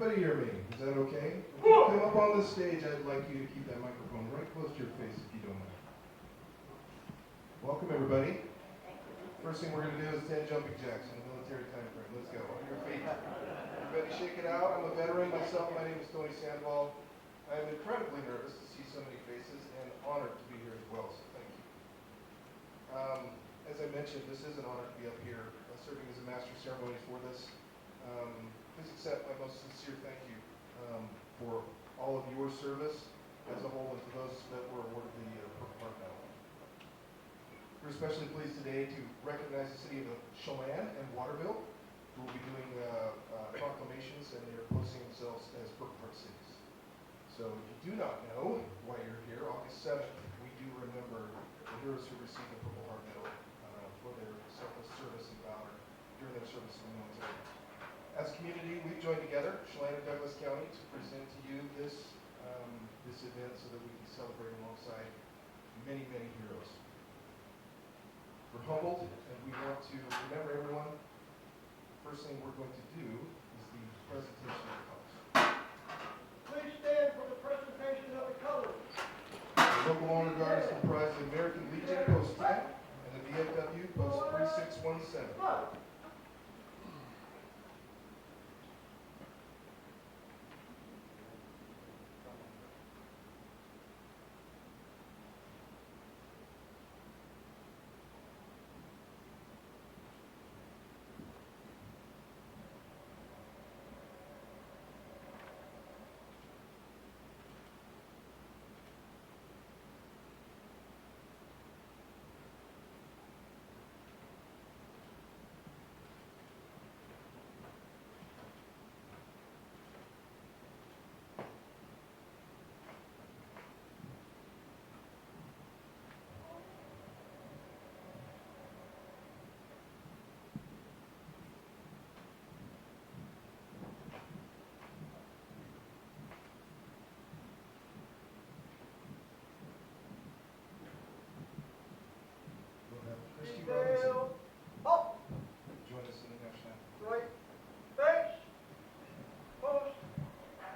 everybody hear me? Is that okay? If you come up on the stage, I'd like you to keep that microphone right close to your face if you don't mind. Welcome, everybody. First thing we're going to do is 10 jumping jacks in the military time frame. Let's go. On your feet. Everybody shake it out. I'm a veteran myself. My name is Tony Sandoval. I am incredibly nervous to see so many faces and honored to be here as well, so thank you. As I mentioned, this is an honor to be up here serving as a master of ceremonies for this. Please accept my most sincere thank you for all of your service as a whole and to those that were awarded the Purple Heart Medal. We're especially pleased today to recognize the city of Chelan and Waterville, who will be doing proclamations, and they're posting themselves as Purple Heart cities. So if you do not know why you're here, August 7th, we do remember the heroes who received the Purple Heart Medal for their selfless service and valor during their service in the military. As a community, we've joined together, Chelan and Douglas County, to present to you this event so that we can celebrate alongside many, many heroes. We're humbled, and we want to remember everyone. First thing we're going to do is the presentation of the colors. Please stand for the presentation of the colors. The local honor guard is comprised of the American Legion Post 10 and the VFW Post 3617. Christy Robinson, Up, join us in the national anthem. right, face, post,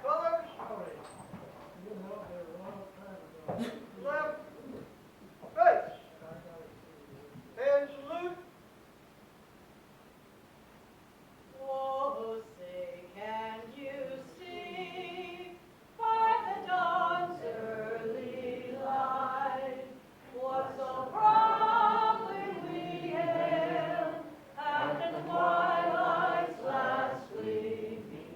colors, left, face, and salute. Oh, say, can you see by the dawn's early light what so proudly we hailed after the twilight's last gleaming,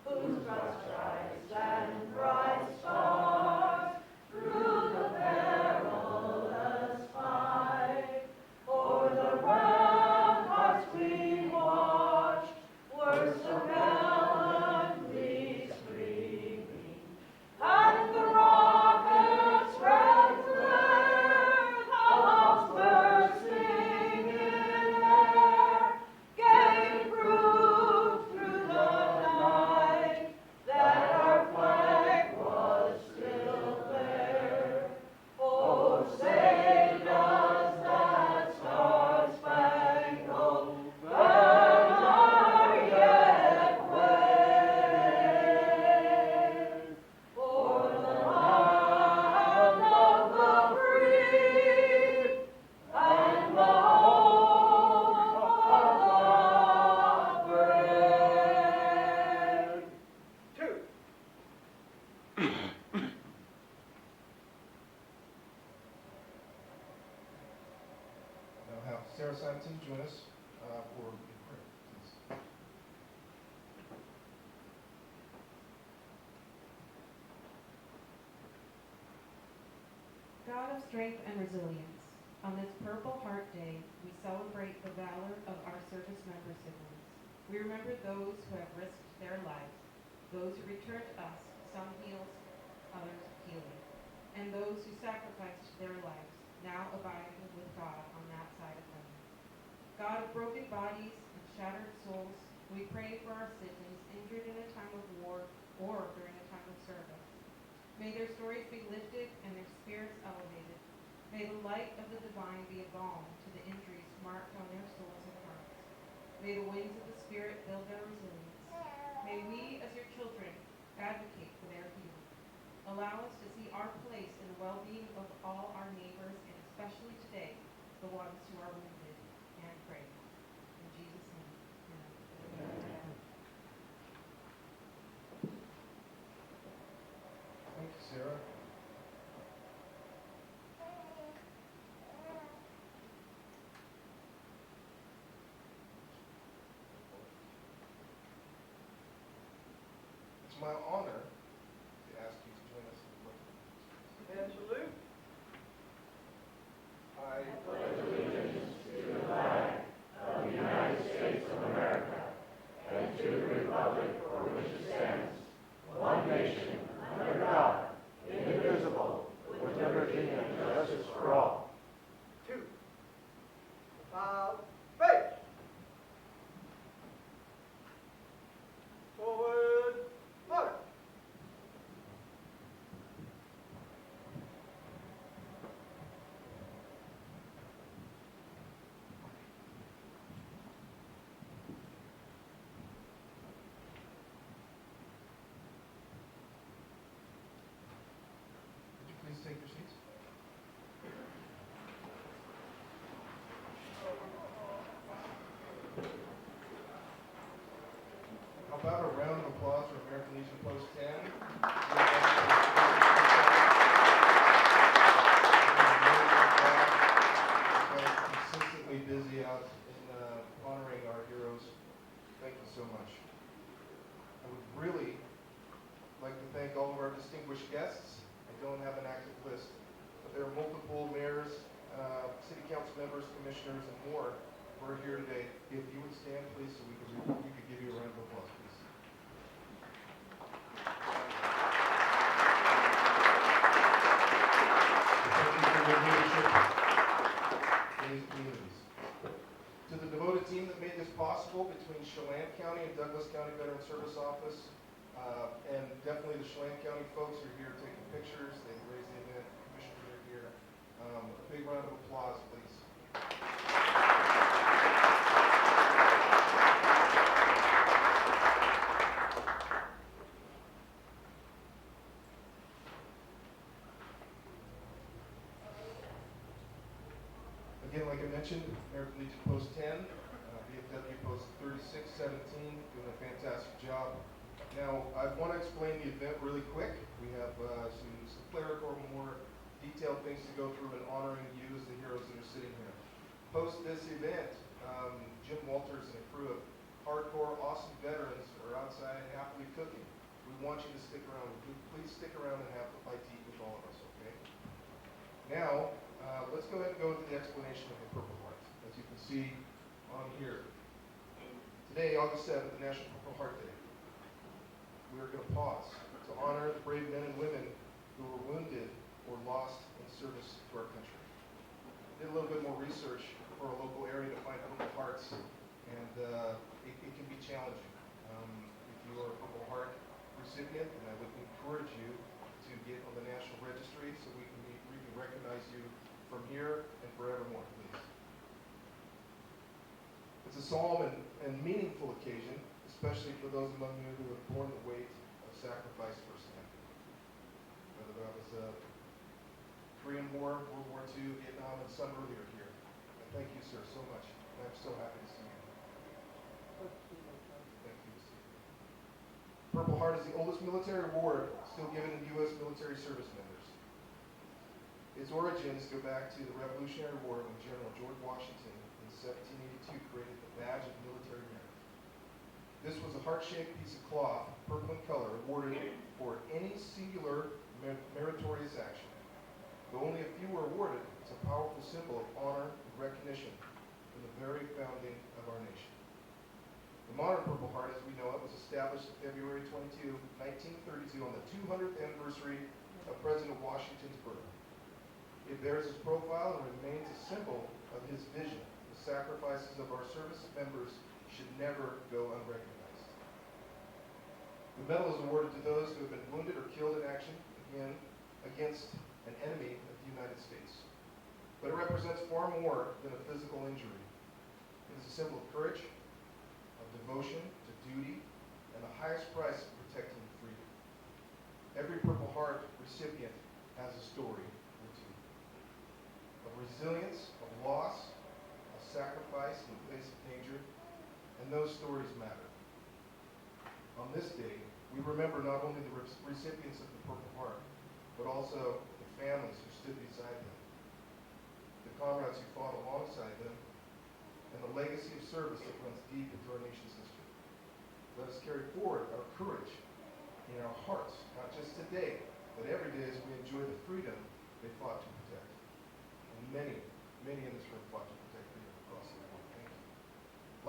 whose broad stripes and bright stars through the perilous fight o'er the ramparts we watched were so gallantly streaming, and the rockets red flared, how bursting in air, gave proof through the night that our flag was still there. Oh, say does that star-spangled banner yet wave o'er the land of the free and the home of the brave? Two. Now have Sarah Sampson join us for the prayer, please. God of strength and resilience, on this Purple Heart Day, we celebrate the valor of our service member siblings. We remember those who have risked their lives, those who returned to us, some heals, others healing, and those who sacrificed their lives, now abiding with God on that side of heaven. God of broken bodies and shattered souls, we pray for our siblings injured in a time of war or during a time of service. May their stories be lifted and their spirits elevated. May the light of the divine be a balm to the injuries marked on their souls and hearts. May the winds of the Spirit build their resilience. May we, as your children, advocate for their healing. Allow us to see our place in the well-being of all our neighbors, and especially today, the ones who are wounded, and pray. In Jesus' name, amen. Thank you, Sarah. It's my honor to ask you to join us in the pledge. And salute. I pledge allegiance to the flag of the United States of America and to the republic for which it stands, one nation, under God, indivisible, with liberty and justice for all. Two. About face. Forward. March. Would you please take your seats? How about a round of applause for American Legion Post 10? Consistently busy out in honoring our heroes. Thank you so much. I would really like to thank all of our distinguished guests. I don't have an active list, but there are multiple mayors, city council members, commissioners, and more who are here today. If you would stand, please, so we could give you a round of applause, please. Thank you for your leadership in these communities. To the devoted team that made this possible between Chelan County and Douglas County Veteran Service Office, and definitely the Chelan County folks are here taking pictures. They raised the event. Commissioners are here. A big round of applause, please. Again, like I mentioned, American Legion Post 10, VFW Post 3617, doing a fantastic job. Now, I want to explain the event really quick. We have some clerical, more detailed things to go through in honoring you as the heroes that are sitting here. Post this event, Jim Walters and a crew of hardcore, awesome veterans are outside happily cooking. We want you to stick around. Please stick around and have a bite to eat with all of us, okay? Now, let's go ahead and go into the explanation of the Purple Heart. As you can see on here. Today, August 7th, the National Purple Heart Day. We are going to pause to honor the brave men and women who were wounded or lost in service to our country. Did a little bit more research for our local area to find Purple Hearts, and it can be challenging. If you are a Purple Heart recipient, then I would encourage you to get on the National Registry so we can recognize you from here and forevermore, please. It's a solemn and meaningful occasion, especially for those among you who have borne the weight of sacrifice firsthand. Whether that was Korean War, World War II, Vietnam, and some earlier here. And thank you, sir, so much. And I'm so happy to see you. Thank you. Purple Heart is the oldest military award still given to U.S. military service members. Its origins go back to the Revolutionary War when General George Washington in 1782 created the Badge of Military Merit. This was a heart-shaped piece of cloth, purple in color, awarded for any singular meritorious action. Though only a few were awarded, it's a powerful symbol of honor and recognition from the very founding of our nation. The modern Purple Heart, as we know it, was established February 22, 1932, on the 200th anniversary of President Washington's birth. It bears his profile and remains a symbol of his vision. The sacrifices of our service members should never go unrecognized. The medal is awarded to those who have been wounded or killed in action, again, against an enemy of the United States. But it represents far more than a physical injury. It is a symbol of courage, of devotion to duty, and the highest price of protecting freedom. Every Purple Heart recipient has a story or two of resilience, of loss, of sacrifice in the face of danger, and those stories matter. On this day, we remember not only the recipients of the Purple Heart, but also the families who stood beside them, the comrades who fought alongside them, and the legacy of service that runs deep into our nation's history. Let us carry forward our courage in our hearts, not just today, but every day as we enjoy the freedom they fought to protect. And many in this room fought to protect freedom across the board. Thank you.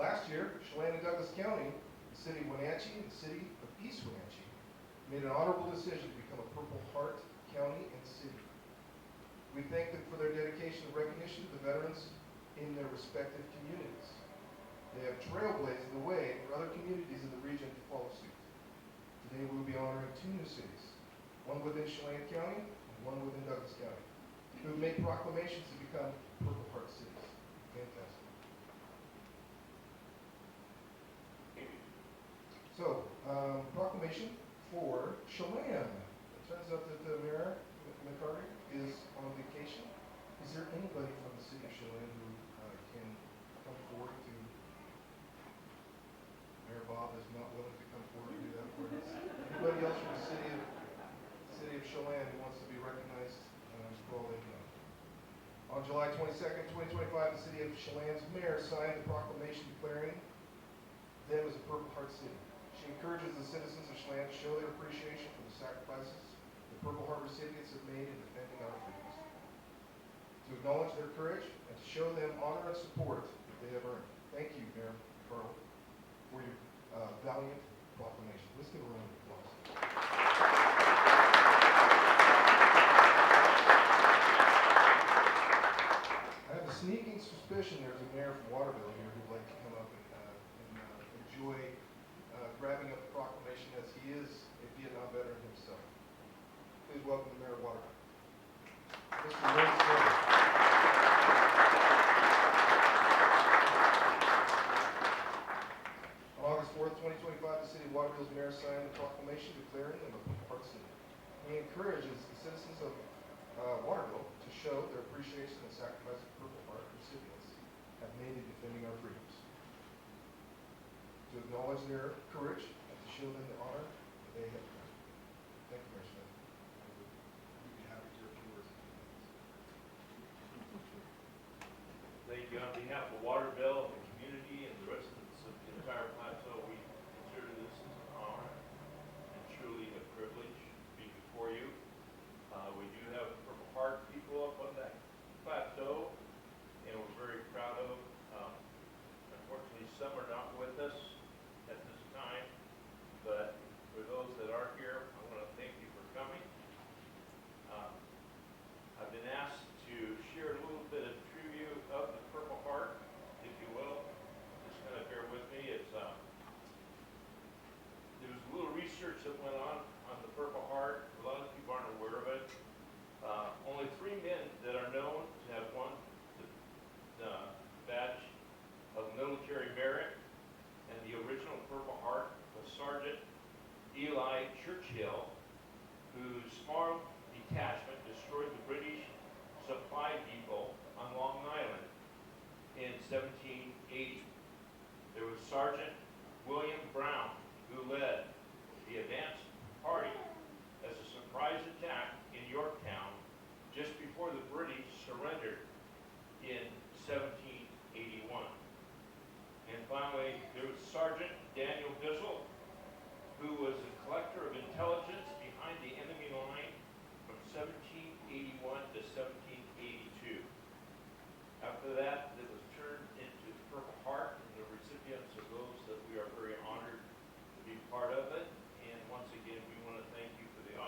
Last year, Chelan and Douglas County, the city of Wenatchee, and the city of East Wenatchee made an honorable decision to become a Purple Heart county and city. We thank them for their dedication and recognition to the veterans in their respective communities. They have trailblazed the way for other communities in the region to follow suit. Today we will be honoring two new cities, one within Chelan County and one within Douglas County, who have made proclamations to become Purple Heart cities. Fantastic. So, proclamation for Chelan. It turns out that the Mayor McCarty is on vacation. Is there anybody from the city of Chelan who can come forward to? Mayor Bob is not willing to come forward and do that for us. Anybody else from the city of Chelan who wants to be recognized for all they've done? On July 22nd, 2025, the city of Chelan's mayor signed the proclamation declaring them as a Purple Heart city. She encourages the citizens of Chelan to show their appreciation for the sacrifices the Purple Heart recipients have made in defending our freedoms, to acknowledge their courage, and to show them honor and support that they have earned. Thank you, Mayor Carl, for your valiant proclamation. Let's give a round of applause. I have a sneaking suspicion there's a mayor from Waterville here who'd like to come up and enjoy grabbing up the proclamation, as he is a Vietnam veteran himself. Please welcome the Mayor of Waterville, Mr. Ray Silver. On August 4th, 2025, the city of Waterville's mayor signed the proclamation declaring them a Purple Heart city. He encourages the citizens of Waterville to show their appreciation and sacrifice of Purple Heart recipients have made in defending our freedoms, to acknowledge their courage and to show them the honor that they have done. Thank you, Mayor Smith. We'd be happy to hear a few words. Thank you. On behalf of Waterville, the community, and the residents of the entire plateau, we consider this as an honor and truly a privilege to be before you. We do have Purple Heart people up on that plateau, and we're very proud of them. Unfortunately, some are not with us at this time, but for those that are here, I want to thank you for coming. I've been asked to share a little bit of tribute of the Purple Heart, if you will. Just kind of bear with me. It's there was a little research that went on the Purple Heart. A lot of people aren't aware of it. Only 3 men that are known to have won the badge of military merit, and the original Purple Heart was Sergeant Eli Churchill, whose small detachment destroyed the British supply depot on Long Island in 1780. There was Sergeant William Brown, who led the advance party as a surprise attack in Yorktown just before the British surrendered in 1781. And finally, there was Sergeant Daniel Bissell, who was the collector of intelligence behind the enemy line from 1781 to 1782. After that, it was turned into the Purple Heart, and the recipients of those that we are very honored to be part of it. And once again, we want to thank you for the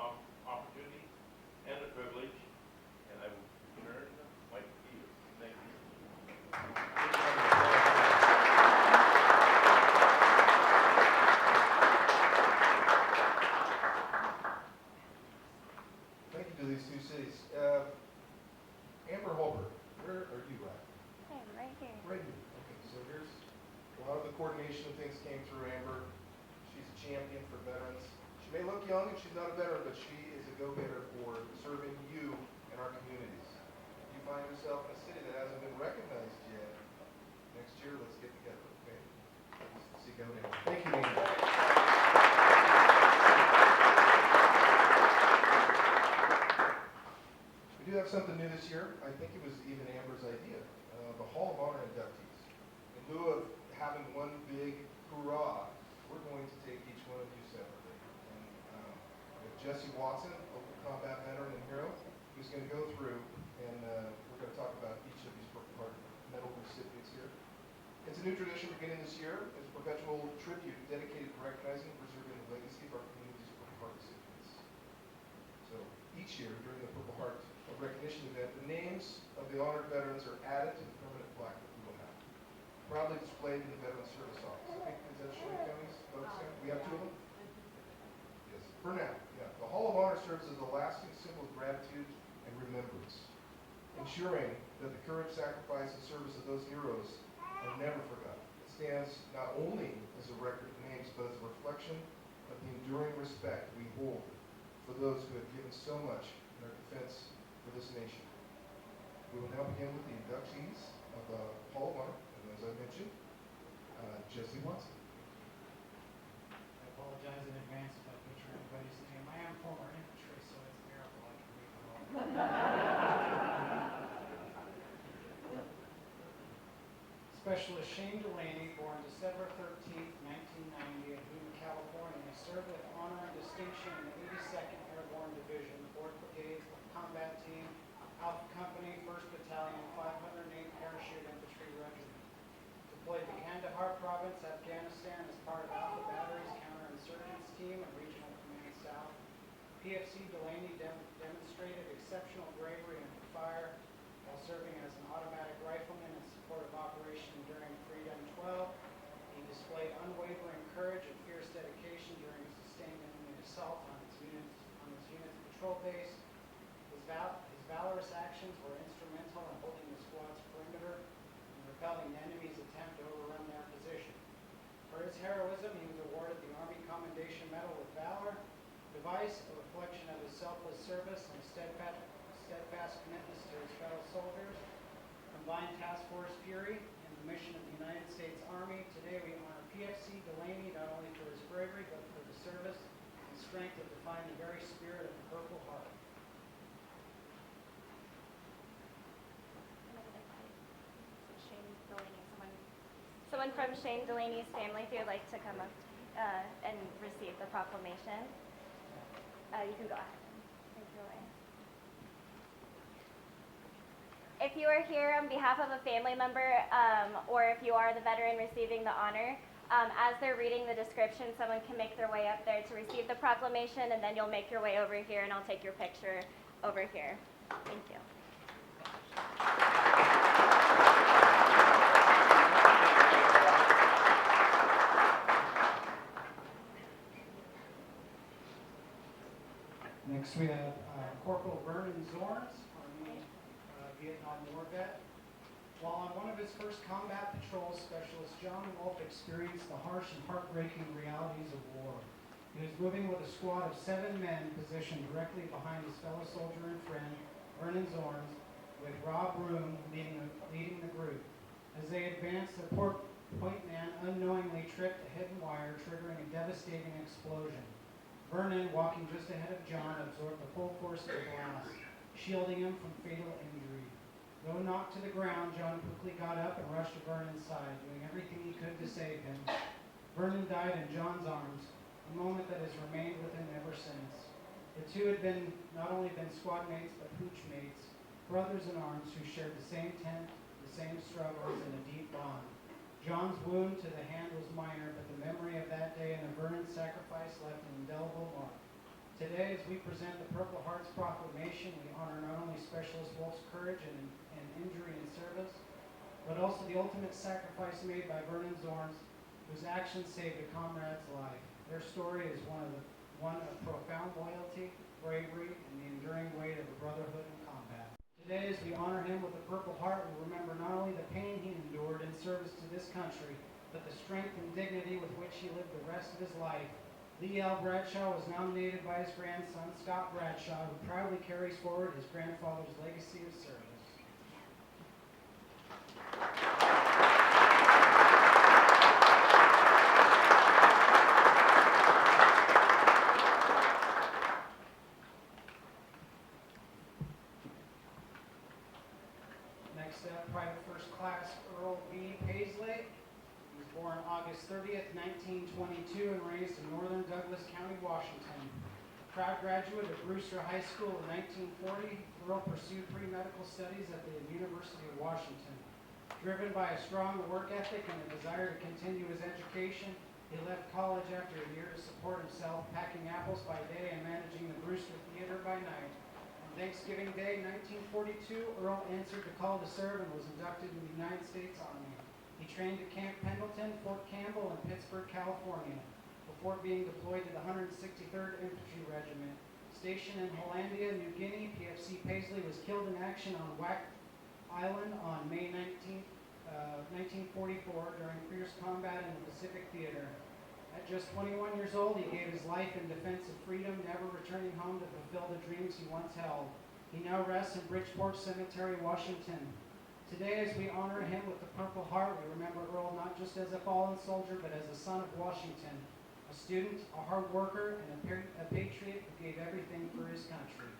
opportunity and the privilege, and I will return the mic to you. Thank you. Thank you to these two cities. Amber Holbert, where are you at? Hey, right here. Right here. Okay, so here's a lot of the coordination of things came through Amber. She's a champion for veterans. She may look young and she's not a veteran, but she is a go-getter for serving you and our communities. If you find yourself in a city that hasn't been recognized yet, next year, let's get together, okay? Let's see, go down. Thank you, Nina. We do have something new this year. I think it was even Amber's idea, the Hall of Honor inductees. In lieu of having one big hurrah, we're going to take each one of you separately. And we have Jesse Watson, local combat veteran and hero, who's going to go through and we're going to talk about each of these Purple Heart medal recipients here. It's a new tradition beginning this year. It's a perpetual tribute dedicated to recognizing and preserving the legacy of our community's Purple Heart recipients. So each year during the Purple Heart recognition event, the names of the honored veterans are added to the permanent plaque that we will have. Proudly displayed in the Veteran Service Office. I think, is that Shirley County's folks there? We have two of them? Yes, for now, yeah. The Hall of Honor serves as a lasting symbol of gratitude and remembrance, ensuring that the courage, sacrifice, and service of those heroes are never forgotten. It stands not only as a record of names, but as a reflection of the enduring respect we hold for those who have given so much in our defense for this nation. We will now begin with the inductees of the Hall of Honor, and as I mentioned, Jesse Watson. I apologize in advance if I butcher anybody's name. I am former infantry, so it's a miracle I can read them all. Specialist Shane Delaney, born December 13th, 1990, in Boone, California, served with honor and distinction in the 82nd Airborne Division, 4th Brigade Combat Team, Alpha Company, 1st Battalion, 508 Parachute Infantry Regiment. Deployed to Kandahar Province, Afghanistan as part of Alpha Battery's Counterinsurgents Team and Regional Command South. PFC Delaney demonstrated exceptional bravery under fire while serving as an automatic rifleman in support of Operation Enduring Freedom 12. He displayed unwavering courage and fierce dedication during a sustained enemy assault on his unit's patrol base. His valorous actions were instrumental in holding the squad's perimeter and repelling the enemy's attempt to overrun their position. For his heroism, he was awarded the Army Commendation Medal with Valor device, a reflection of his selfless service and steadfast commitment to his fellow soldiers. Combined Task Force Fury and the mission of the United States Army, today we honor PFC Delaney not only for his bravery, but for the service and strength that define the very spirit of the Purple Heart. Shane Delaney, someone from Shane Delaney's family, if you'd like to come up and receive the proclamation, you can go ahead and take it away. If you are here on behalf of a family member, or if you are the veteran receiving the honor, as they're reading the description, someone can make their way up there to receive the proclamation, and then you'll make your way over here, and I'll take your picture over here. Thank you. Next we have Corporal Vernon Zorns, Army Vietnam War vet. While on one of his first combat patrols, Specialist John Wolf experienced the harsh and heartbreaking realities of war. He was moving with a squad of 7 men positioned directly behind his fellow soldier and friend, Vernon Zorns, with Rob Room leading the group. As they advanced, the point man unknowingly tripped a hidden wire, triggering a devastating explosion. Vernon, walking just ahead of John, absorbed the full force of the blast, shielding him from fatal injury. Though knocked to the ground, John quickly got up and rushed to Vernon's side, doing everything he could to save him. Vernon died in John's arms, a moment that has remained with him ever since. The two had not only been squad mates, but hooch mates, brothers in arms who shared the same tent, the same struggles, and a deep bond. John's wound to the hand was minor, but the memory of that day and of Vernon's sacrifice left an indelible mark. Today, as we present the Purple Heart's proclamation, we honor not only Specialist Wolf's courage and injury in service, but also the ultimate sacrifice made by Vernon Zorns, whose actions saved a comrade's life. Their story is one of profound loyalty, bravery, and the enduring weight of a brotherhood in combat. Today, as we honor him with the Purple Heart, we remember not only the pain he endured in service to this country, but the strength and dignity with which he lived the rest of his life, Lee L. Bradshaw was nominated by his grandson, Scott Bradshaw, who proudly carries forward his grandfather's legacy of service. Next up, Private First Class Earl B. Paisley. He was born August 30th, 1922, and raised in northern Douglas County, Washington. Proud graduate of Brewster High School in 1940, Earl pursued pre-medical studies at the University of Washington. Driven by a strong work ethic and a desire to continue his education, he left college after a year to support himself, packing apples by day and managing the Brewster Theater by night. On Thanksgiving Day, 1942, Earl answered the call to serve and was inducted in the United States Army. He trained at Camp Pendleton, Fort Campbell, and Pittsburgh, California, before being deployed to the 163rd Infantry Regiment. Stationed in Hollandia, New Guinea, PFC Paisley was killed in action on Wack Island on May 19, 1944 during fierce combat in the Pacific Theater. At just 21 years old, he gave his life in defense of freedom, never returning home to fulfill the dreams he once held. He now rests in Bridgeport Cemetery, Washington. Today, as we honor him with the Purple Heart, we remember Earl not just as a fallen soldier, but as a son of Washington, a student, a hard worker, and a patriot who gave everything for his country.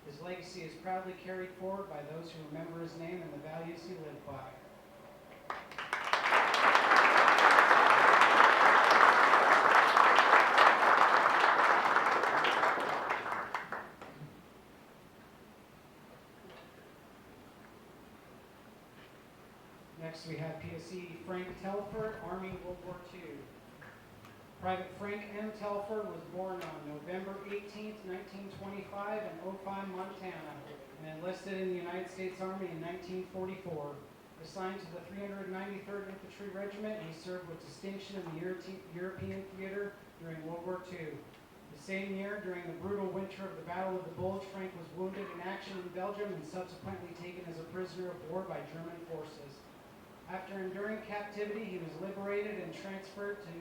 His legacy is proudly carried forward by those who remember his name and the values he lived by. Next, we have PSC Frank Telford, Army, World War II. Private Frank M. Telford was born on November 18, 1925 in Opine, Montana, and enlisted in the United States Army in 1944. Assigned to the 393rd Infantry Regiment, he served with distinction in the European theater during World War II. The same year, during the brutal winter of the Battle of the Bulge, Frank was wounded in action in Belgium and subsequently taken as a prisoner of war by German forces. After enduring captivity, he was liberated and transferred to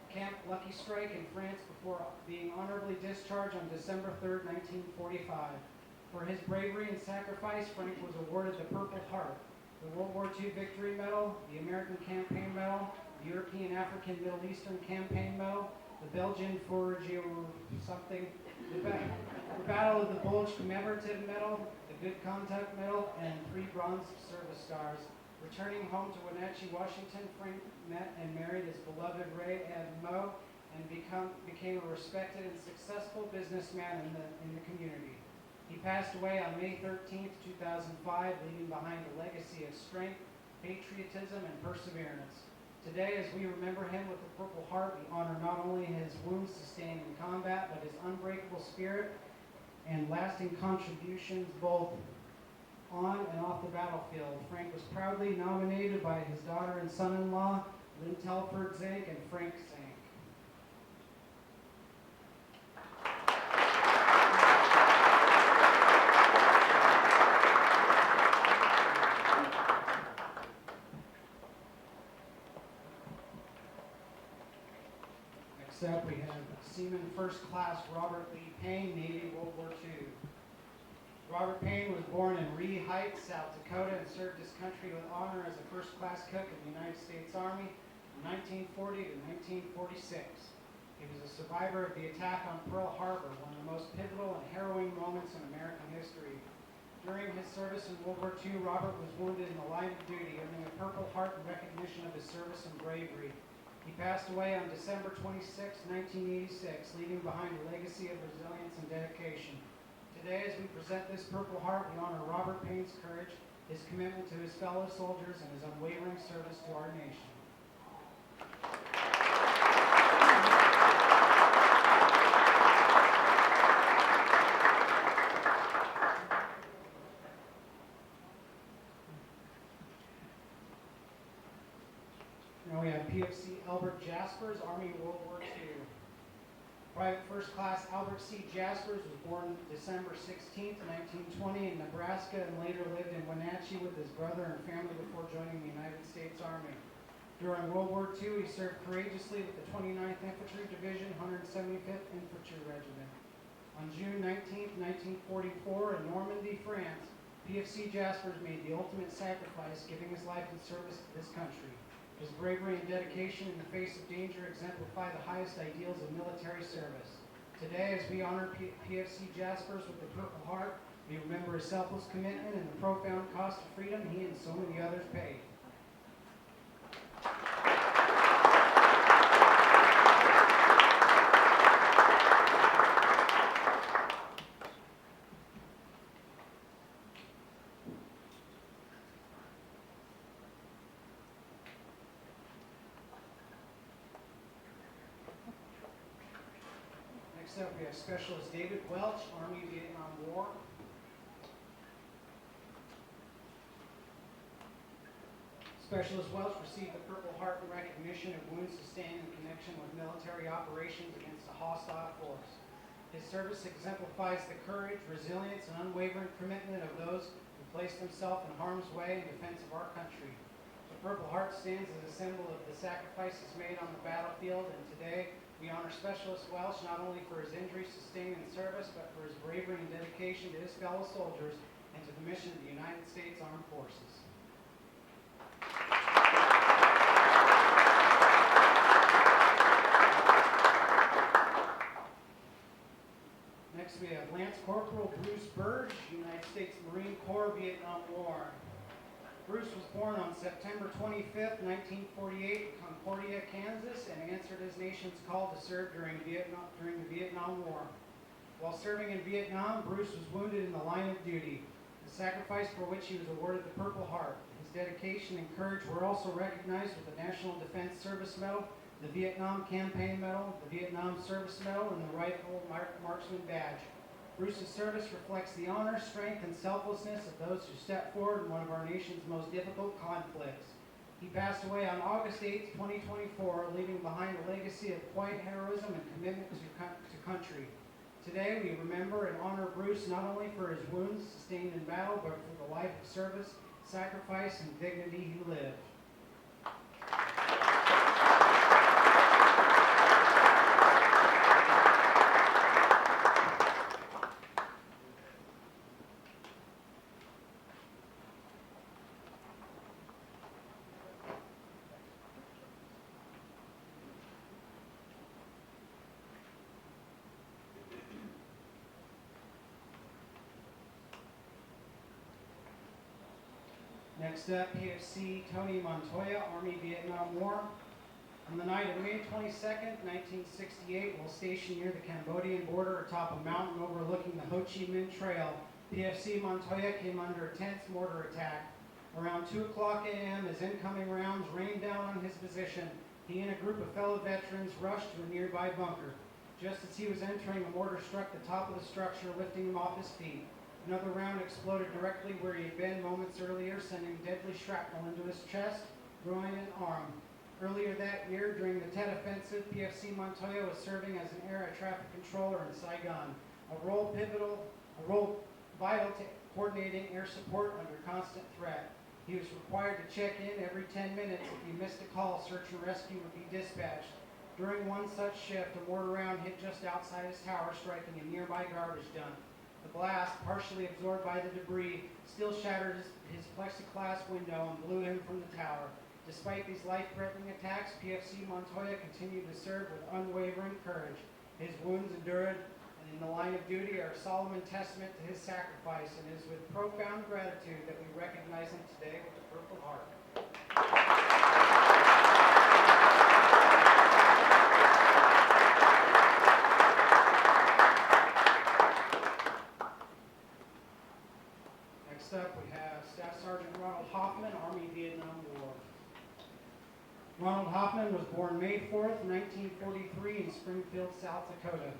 Camp Lucky Strike in France before being honorably discharged on December 3, 1945. For his bravery and sacrifice, Frank was awarded the Purple Heart, the World War II Victory Medal, the American Campaign Medal, the European African Middle Eastern Campaign Medal, the Belgian for something, the Battle of the Bulge Commemorative Medal, the Good Conduct Medal, and 3 Bronze Service Stars. Returning home to Wenatchee, Washington, Frank met and married his beloved Ray and Mo and became a respected and successful businessman in the community. He passed away on May 13, 2005, leaving behind a legacy of strength, patriotism, and perseverance. Today, as we remember him with the Purple Heart, we honor not only his wounds sustained in combat, but his unbreakable spirit and lasting contributions both on and off the battlefield. Frank was proudly nominated by his daughter and son-in-law, Lynn Telford Zank and Frank Zank. Next up, we have Seaman First Class Robert Lee Payne, Navy, World War II. Robert Payne was born in Ree Heights, South Dakota, and served his country with honor as a first-class cook in the United States Army from 1940 to 1946. He was a survivor of the attack on Pearl Harbor, one of the most pivotal and harrowing moments in American history. During his service in World War II, Robert was wounded in the line of duty, earning a Purple Heart in recognition of his service and bravery. He passed away on December 26, 1986, leaving behind a legacy of resilience and dedication. Today, as we present this Purple Heart, we honor Robert Payne's courage, his commitment to his fellow soldiers, and his unwavering service to our nation. Now we have PFC Albert Jaspers, Army, World War II. Private First Class Albert C. Jaspers was born December 16, 1920 in Nebraska and later lived in Wenatchee with his brother and family before joining the United States Army. During World War II, he served courageously with the 29th Infantry Division, 175th Infantry Regiment. On June 19, 1944, in Normandy, France, PFC Jaspers made the ultimate sacrifice, giving his life in service to this country. His bravery and dedication in the face of danger exemplify the highest ideals of military service. Today, as we honor PFC Jaspers with the Purple Heart, we remember his selfless commitment and the profound cost of freedom he and so many others paid. Next up, we have Specialist David Welch, Army Vietnam War. Specialist Welch received the Purple Heart in recognition of wounds sustained in connection with military operations against a hostile force. His service exemplifies the courage, resilience, and unwavering commitment of those who place themselves in harm's way in defense of our country. The Purple Heart stands as a symbol of the sacrifices made on the battlefield, and today we honor Specialist Welch not only for his injuries sustained in service, but for his bravery and dedication to his fellow soldiers and to the mission of the United States Armed Forces. Next, we have Lance Corporal Bruce Burge, United States Marine Corps, Vietnam War. Bruce was born on September 25th, 1948 in Concordia, Kansas, and answered his nation's call to serve during the Vietnam War. While serving in Vietnam, Bruce was wounded in the line of duty, a sacrifice for which he was awarded the Purple Heart. His dedication and courage were also recognized with the National Defense Service Medal, the Vietnam Campaign Medal, the Vietnam Service Medal, and the Rifle Marksman Badge. Bruce's service reflects the honor, strength, and selflessness of those who stepped forward in one of our nation's most difficult conflicts. He passed away on August 8, 2024, leaving behind a legacy of quiet heroism and commitment to country. Today, we remember and honor Bruce not only for his wounds sustained in battle, but for the life of service, sacrifice, and dignity he lived. Next up, PFC Tony Montoya, Army Vietnam War. On the night of May 22nd, 1968, while stationed near the Cambodian border atop a mountain overlooking the Ho Chi Minh Trail, PFC Montoya came under a tense mortar attack. Around 2 o'clock a.m., as incoming rounds rained down on his position, he and a group of fellow veterans rushed to a nearby bunker. Just as he was entering, a mortar struck the top of the structure, lifting him off his feet. Another round exploded directly where he had been moments earlier, sending deadly shrapnel into his chest, groin, and arm. Earlier that year, during the Tet Offensive, PFC Montoya was serving as an air traffic controller in Saigon, a role vital to coordinating air support under constant threat. He was required to check in every 10 minutes. If he missed a call, search and rescue would be dispatched. During one such shift, a mortar round hit just outside his tower, striking a nearby garbage dump. The blast, partially absorbed by the debris, still shattered his plexiglass window and blew him from the tower. Despite these life-threatening attacks, PFC Montoya continued to serve with unwavering courage. His wounds endured and in the line of duty are a solemn testament to his sacrifice, and it is with profound gratitude that we recognize him today with the Purple Heart. Next up, we have Staff Sergeant Ronald Hoffman, Army Vietnam War. Ronald Hoffman was born May 4th, 1943 in Springfield, South Dakota.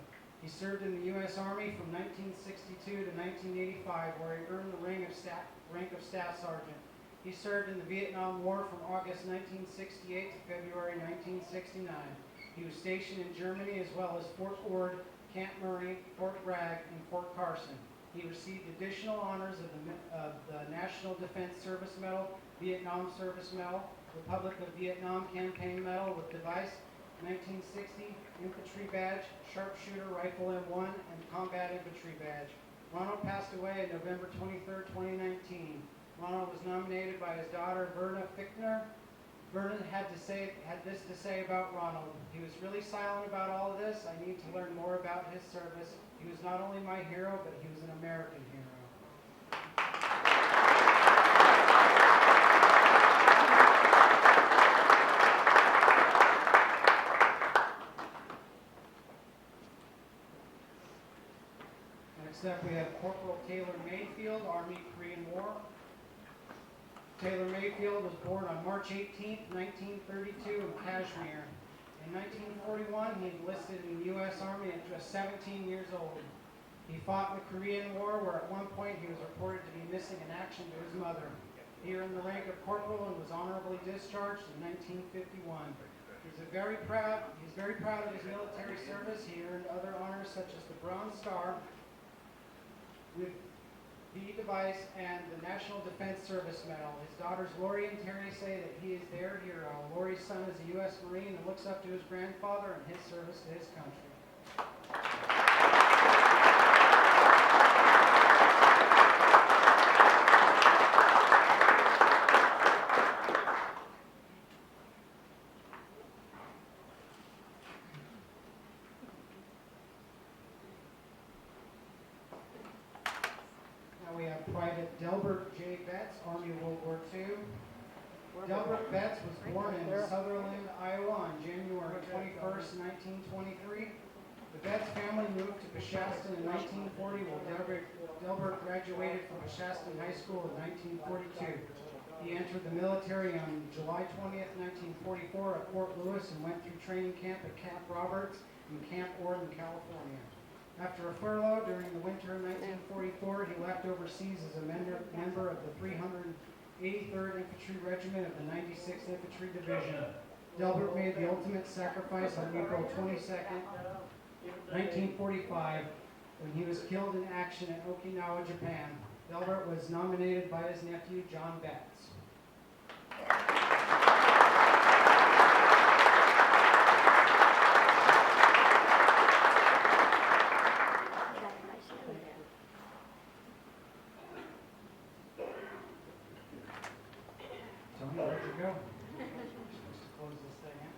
He served in the U.S. Army from 1962 to 1985, where he earned the rank of Staff Sergeant. He served in the Vietnam War from August 1968 to February 1969. He was stationed in Germany as well as Fort Ord, Camp Murray, Fort Bragg, and Fort Carson. He received additional honors of the National National Defense Service Medal, Vietnam Service Medal, Republic of Vietnam Campaign Medal with device, 1960 Infantry Badge, Sharpshooter Rifle M1, and Combat Infantry Badge. Ronald passed away on November 23, 2019. Ronald was nominated by his daughter, Verna Fichtner. Verna had this to say about Ronald. He was really silent about all of this. I need to learn more about his service. He was not only my hero, but he was an American hero. Next up, we have Corporal Taylor Mayfield, Army Korean War. Taylor Mayfield was born on March 18, 1932 in Kashmir. In 1941, he enlisted in the U.S. Army at just 17 years old. He fought in the Korean War, where at one point he was reported to be missing in action to his mother. He earned the rank of corporal and was honorably discharged in 1951. He's very proud of his military service. He earned other honors such as the Bronze Star with the device and the National Defense Service Medal. His daughters Lori and Terry say that he is their hero. Lori's son is a U.S. Marine and looks up to his grandfather and his service to his country. We have Private Delbert J. Betts, Army World War II. Delbert Betts was born in Sutherland, Iowa on January 21st, 1923. The Betts family moved to Peshastin in 1940 while Delbert graduated from Peshastin High School in 1942. He entered the military on July 20th, 1944 at Fort Lewis and went through training camp at Camp Roberts in Camp Orden, California. After a furlough during the winter of 1944, he left overseas as a member of the 383rd Infantry Regiment of the 96th Infantry Division. Delbert made the ultimate sacrifice on April 22nd, 1945, when he was killed in action at Okinawa, Japan. Delbert was nominated by his nephew, John Betts. Tony, where'd you go? You're supposed to close this thing out.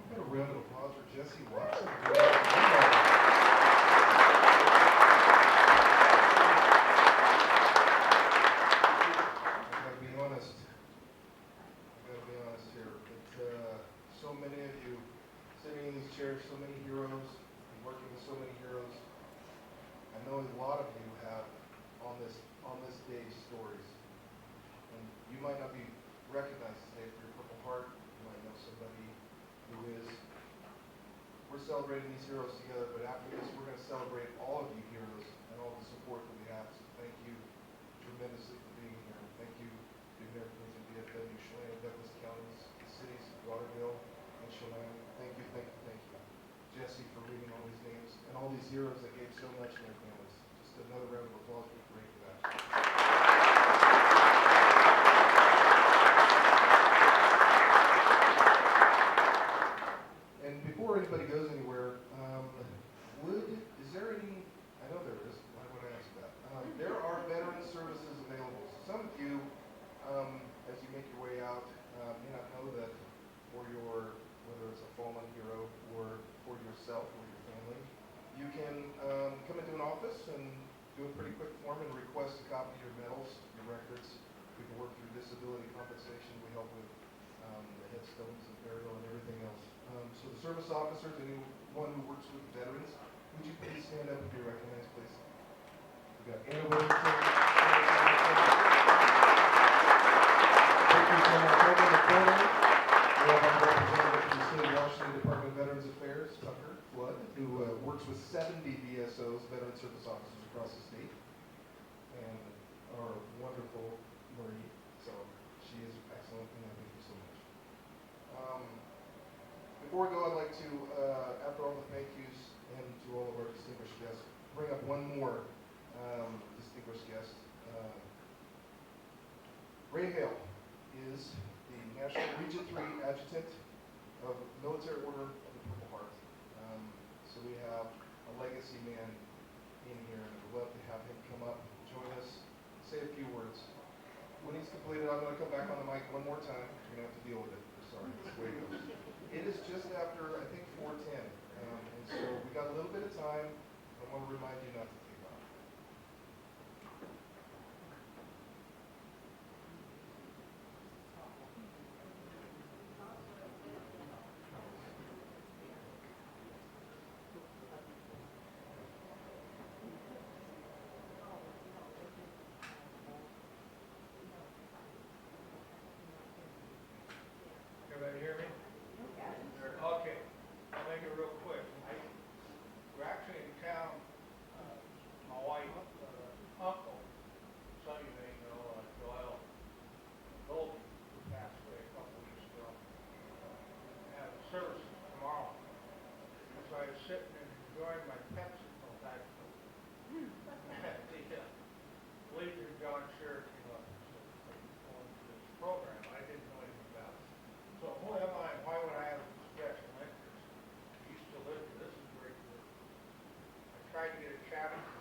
I've got a round of applause for Jesse Watson. So many of you sitting in these chairs, so many heroes, and working with so many heroes. I know a lot of you have on this day stories. And you might not be recognized today for your Purple Heart. You might know somebody who is. We're celebrating these heroes together, but after this, we're going to celebrate all of you heroes and all the support that we have. So thank you tremendously for being here. Thank you to the Americans in DFW, Chelan, Douglas counties, the cities of Lauderdale and Chelan. Thank you, thank you, thank you. Jesse, for reading all these names and all these heroes that gave so much to their families. Just another round of applause would be great for that. And before anybody goes anywhere, is there any, I know there is, why would I ask that? There are veteran services available. Some of you, as you make your way out, may not know that for your, whether it's a fallen hero or for yourself or your family, you can come into an office and do a pretty quick form and request a copy of your medals, your records. We can work through disability compensation. We help with the headstones and burial and everything else. So the service officers, anyone who works with veterans, would you please stand up and be recognized, please? We've got Anna Williamson. Thank you from our program reporter. We have our representative from the State of Washington Department of Veterans Affairs, Tucker Flood, who works with 70 VSOs, Veteran Service Officers across the state, and our wonderful before we go, I'd like to, after all the thank yous and to all of our distinguished guests, bring up one more distinguished guest. Ray Hale is the National Region 3 Adjutant of Military Order of the Purple Heart. So we have a legacy man in here, and we'd love to have him come up, join us, say a few words. When he's completed, I'm going to come back on the mic one more time. You're going to have to deal with it. Sorry, that's the way it goes. It is just after, I think, 4:10. And so we got a little bit of time. I want to remind you not to take off. Everybody hear me? Okay, I'll make it real quick. We're actually in town, my wife, uncle, some of you may know, Joel Goldie, who passed away a couple weeks ago. Have a service tomorrow. So I was sitting and enjoying my Pepsi from back at the Legion John Cherokee on this program. I didn't know anything about it. So who am I? Why would I have a special interest? He used to live here. This is great. I tried to get a chat with him